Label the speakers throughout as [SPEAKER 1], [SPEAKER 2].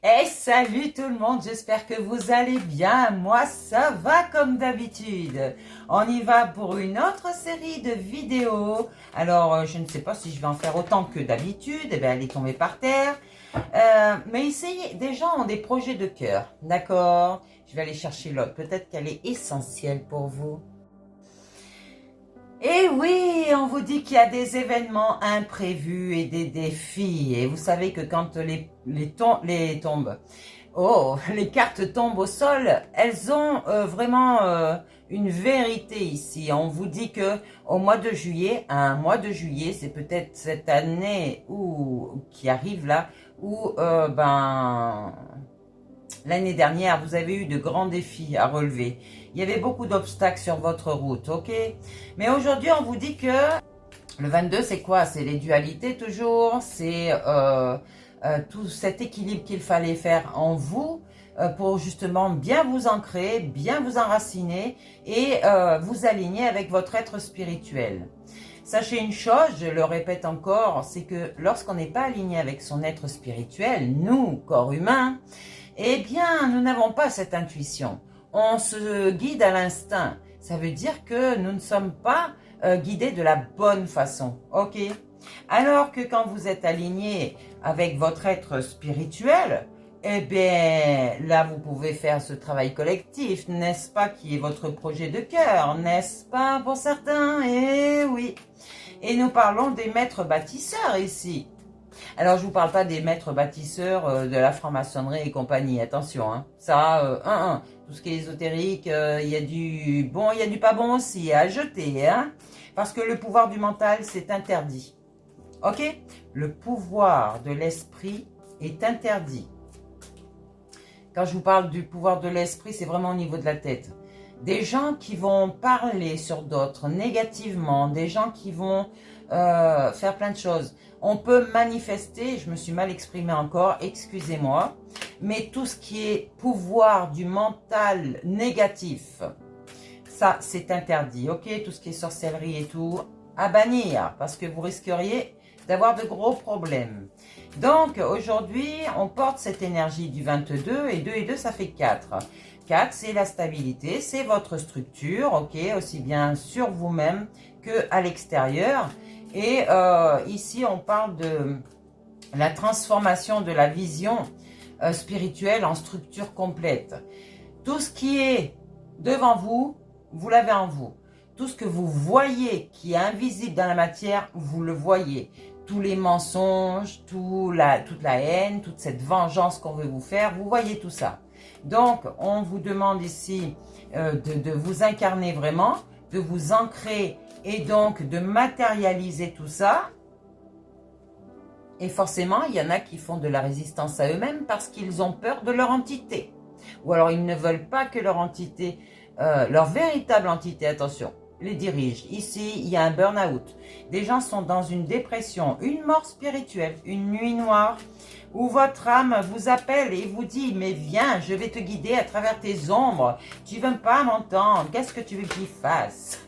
[SPEAKER 1] Et salut tout le monde, j'espère que vous allez bien. Moi, ça va comme d'habitude. On y va pour une autre série de vidéos. Alors, je ne sais pas si je vais en faire autant que d'habitude. Eh bien, elle est tombée par terre. Mais ici, des gens ont des projets de cœur. D'accord? Je vais aller chercher l'autre. Peut-être qu'elle est essentielle pour vous. Et oui, on vous dit qu'il y a des événements imprévus et des défis. Et vous savez que quand les cartes tombent au sol, elles ont vraiment une vérité ici. On vous dit que au mois de juillet, un mois de juillet, c'est peut-être cette année qui arrive là, où l'année dernière, vous avez eu de grands défis à relever. Il y avait beaucoup d'obstacles sur votre route, ok? Mais aujourd'hui, on vous dit que le 22, c'est quoi? C'est les dualités toujours, c'est tout cet équilibre qu'il fallait faire en vous pour justement bien vous ancrer, bien vous enraciner et vous aligner avec votre être spirituel. Sachez une chose, je le répète encore, c'est que lorsqu'on n'est pas aligné avec son être spirituel, nous, corps humain, eh bien, nous n'avons pas cette intuition. On se guide à l'instinct. Ça veut dire que nous ne sommes pas guidés de la bonne façon. Ok? Alors que quand vous êtes aligné avec votre être spirituel, eh bien, là, vous pouvez faire ce travail collectif, n'est-ce pas, qui est votre projet de cœur, n'est-ce pas, pour certains? Eh oui. Et nous parlons des maîtres bâtisseurs ici. Alors, je vous parle pas des maîtres bâtisseurs de la franc-maçonnerie et compagnie, attention, hein. Ça, tout ce qui est ésotérique, il y a du bon, il y a du pas bon aussi à jeter, hein. Parce que le pouvoir du mental, c'est interdit. Ok? Le pouvoir de l'esprit est interdit. Quand je vous parle du pouvoir de l'esprit, c'est vraiment au niveau de la tête. Des gens qui vont parler sur d'autres négativement, des gens qui vont faire plein de choses. On peut manifester, je me suis mal exprimée encore, excusez-moi, mais tout ce qui est pouvoir du mental négatif, ça c'est interdit, ok? Tout ce qui est sorcellerie et tout, à bannir, parce que vous risqueriez d'avoir de gros problèmes. Donc aujourd'hui, on porte cette énergie du 22 et 2 et 2, ça fait 4. 4, c'est la stabilité, c'est votre structure, ok, aussi bien sur vous-même qu'à l'extérieur. Et ici, on parle de la transformation de la vision spirituelle en structure complète. Tout ce qui est devant vous, vous l'avez en vous. Tout ce que vous voyez qui est invisible dans la matière, vous le voyez. Tous les mensonges, toute la haine, toute cette vengeance qu'on veut vous faire, vous voyez tout ça. Donc, on vous demande ici de vous incarner vraiment, de vous ancrer et donc de matérialiser tout ça. Et forcément, il y en a qui font de la résistance à eux-mêmes parce qu'ils ont peur de leur entité. Ou alors, ils ne veulent pas que leur entité, leur véritable entité, attention, les dirige. Ici, il y a un burn-out. Des gens sont dans une dépression, une mort spirituelle, une nuit noire, où votre âme vous appelle et vous dit « Mais viens, je vais te guider à travers tes ombres. Tu ne veux pas m'entendre. Qu'est-ce que tu veux que j'y fasse ?»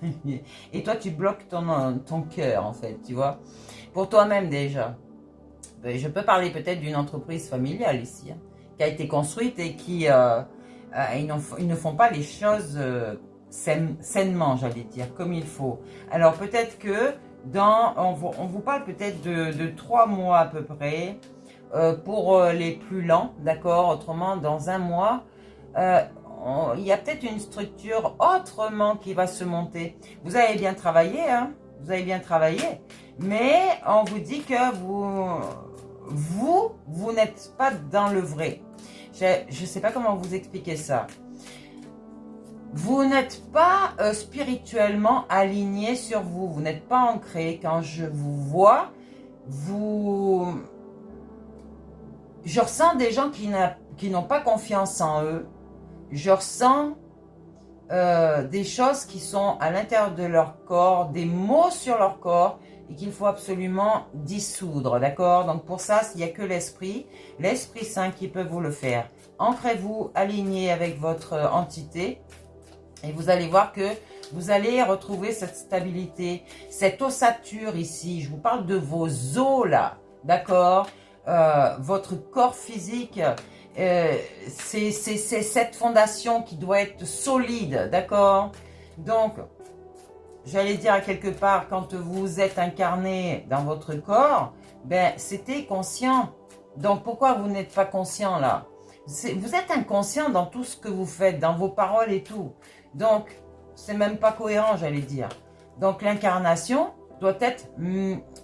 [SPEAKER 1] Et toi, tu bloques ton cœur, en fait, tu vois. Pour toi-même, déjà. Je peux parler peut-être d'une entreprise familiale ici, hein, qui a été construite et qui ils ne font pas les choses sainement, j'allais dire, comme il faut. Alors, peut-être que on vous parle peut-être de 3 mois à peu près, pour les plus lents, d'accord? Autrement, dans un mois, il y a peut-être une structure autrement qui va se monter. Vous avez bien travaillé, hein? Vous avez bien travaillé, mais on vous dit que vous n'êtes pas dans le vrai. Je ne sais pas comment vous expliquer ça. Vous n'êtes pas spirituellement aligné sur vous. Vous n'êtes pas ancré. Quand je vous vois, je ressens des gens qui n'ont pas confiance en eux. Je ressens des choses qui sont à l'intérieur de leur corps, des mots sur leur corps et qu'il faut absolument dissoudre, d'accord? Donc pour ça, il n'y a que l'Esprit Saint qui peut vous le faire. Ancrez-vous, alignez avec votre entité et vous allez voir que vous allez retrouver cette stabilité, cette ossature ici. Je vous parle de vos os là, d'accord? votre corps physique, c'est cette fondation qui doit être solide, d'accord? Donc, j'allais dire à quelque part, quand vous êtes incarné dans votre corps, ben, c'était conscient. Donc, pourquoi vous n'êtes pas conscient là? Vous êtes inconscient dans tout ce que vous faites, dans vos paroles et tout. Donc, c'est même pas cohérent, j'allais dire. Donc, l'incarnation doit être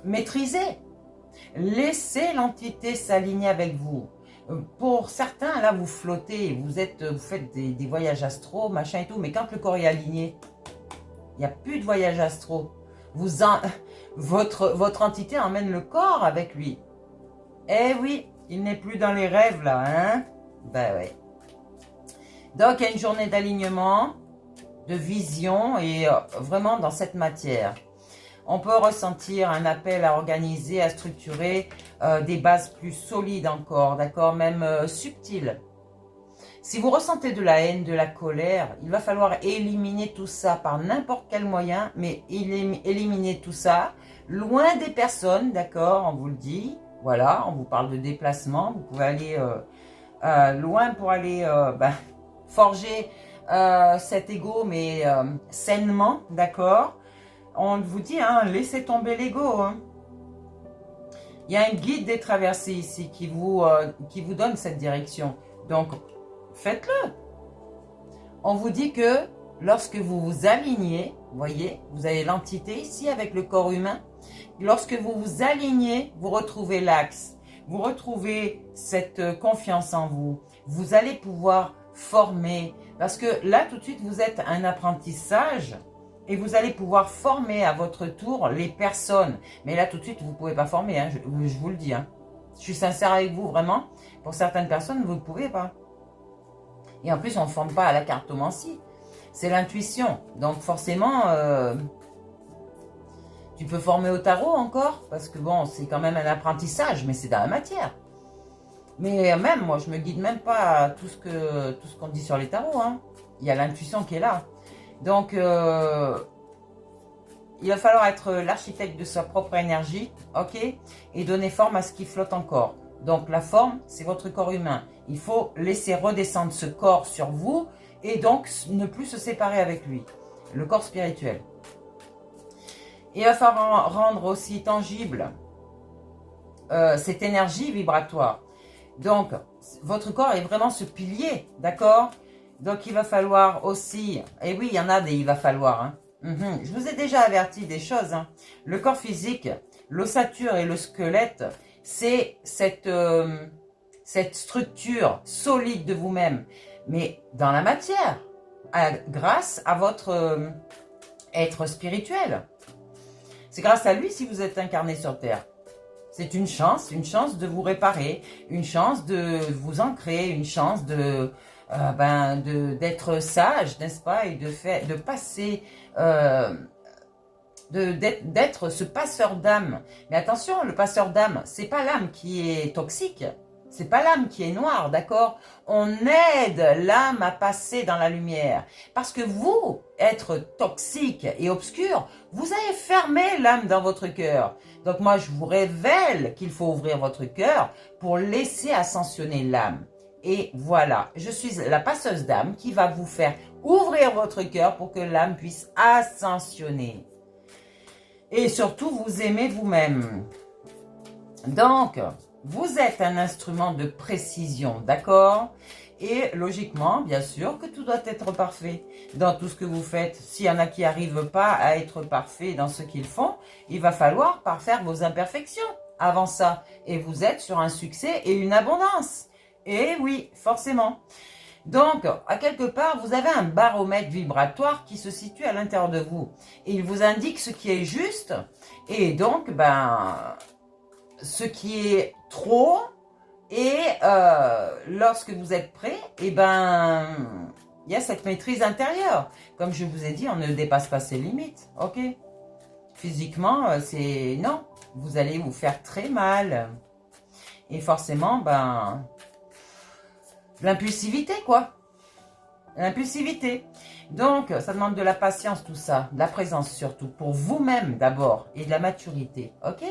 [SPEAKER 1] maîtrisée. Laissez l'entité s'aligner avec vous. Pour certains, là, vous flottez, vous faites des voyages astraux, machin et tout, mais quand le corps est aligné, il n'y a plus de voyage astro. Votre entité emmène le corps avec lui. Eh oui, il n'est plus dans les rêves là, hein? Ben ouais. Donc, il y a une journée d'alignement, de vision et vraiment dans cette matière. On peut ressentir un appel à organiser, à structurer des bases plus solides encore, d'accord? Même subtiles. Si vous ressentez de la haine, de la colère, il va falloir éliminer tout ça par n'importe quel moyen, mais éliminer tout ça loin des personnes, d'accord? On vous le dit, voilà, on vous parle de déplacement, vous pouvez aller loin pour aller forger cet ego, mais sainement, d'accord? On vous dit, hein, laissez tomber l'ego. Hein. Il y a un guide des traversées ici qui vous donne cette direction. Donc, faites-le. On vous dit que lorsque vous vous alignez, vous voyez, vous avez l'entité ici avec le corps humain. Lorsque vous vous alignez, vous retrouvez l'axe. Vous retrouvez cette confiance en vous. Vous allez pouvoir former. Parce que là, tout de suite, vous êtes un apprentissage. Et vous allez pouvoir former à votre tour les personnes. Mais là, tout de suite, vous ne pouvez pas former. Hein, je vous le dis. Hein. Je suis sincère avec vous, vraiment. Pour certaines personnes, vous ne pouvez pas. Et en plus, on ne forme pas à la cartomancie. C'est l'intuition. Donc forcément, tu peux former au tarot encore. Parce que bon, c'est quand même un apprentissage, mais c'est dans la matière. Mais même, moi, je ne me guide même pas à tout ce qu'on dit sur les tarots. Hein. Il y a l'intuition qui est là. Donc, il va falloir être l'architecte de sa propre énergie, ok? Et donner forme à ce qui flotte encore. Donc, la forme, c'est votre corps humain. Il faut laisser redescendre ce corps sur vous et donc ne plus se séparer avec lui. Le corps spirituel. Et il va falloir rendre aussi tangible cette énergie vibratoire. Donc, votre corps est vraiment ce pilier, d'accord? Donc, il va falloir aussi... Et oui, il y en a des il va falloir. Hein. Je vous ai déjà averti des choses. Hein. Le corps physique, l'ossature et le squelette, c'est cette structure solide de vous-même. Mais dans la matière, grâce à votre être spirituel. C'est grâce à lui si vous êtes incarné sur Terre. C'est une chance de vous réparer, une chance de vous ancrer, une chance d'être sage, n'est-ce pas, et de passer, d'être ce passeur d'âme. Mais attention, le passeur d'âme, c'est pas l'âme qui est toxique, c'est pas l'âme qui est noire, d'accord? On aide l'âme à passer dans la lumière. Parce que vous, être toxique et obscur, vous avez fermé l'âme dans votre cœur. Donc moi, je vous révèle qu'il faut ouvrir votre cœur pour laisser ascensionner l'âme. Et voilà, je suis la passeuse d'âme qui va vous faire ouvrir votre cœur pour que l'âme puisse ascensionner. Et surtout, vous aimez vous-même. Donc, vous êtes un instrument de précision, d'accord? Et logiquement, bien sûr, que tout doit être parfait dans tout ce que vous faites. S'il y en a qui n'arrivent pas à être parfaits dans ce qu'ils font, il va falloir parfaire vos imperfections avant ça. Et vous êtes sur un succès et une abondance. Et oui, forcément. Donc, à quelque part, vous avez un baromètre vibratoire qui se situe à l'intérieur de vous. Et il vous indique ce qui est juste. Et donc, ce qui est trop. Et lorsque vous êtes prêt, il y a cette maîtrise intérieure. Comme je vous ai dit, on ne dépasse pas ses limites. Ok? Physiquement, c'est non. Vous allez vous faire très mal. Et forcément, l'impulsivité, quoi. L'impulsivité. Donc, ça demande de la patience, tout ça. De la présence surtout. Pour vous-même, d'abord. Et de la maturité. Ok?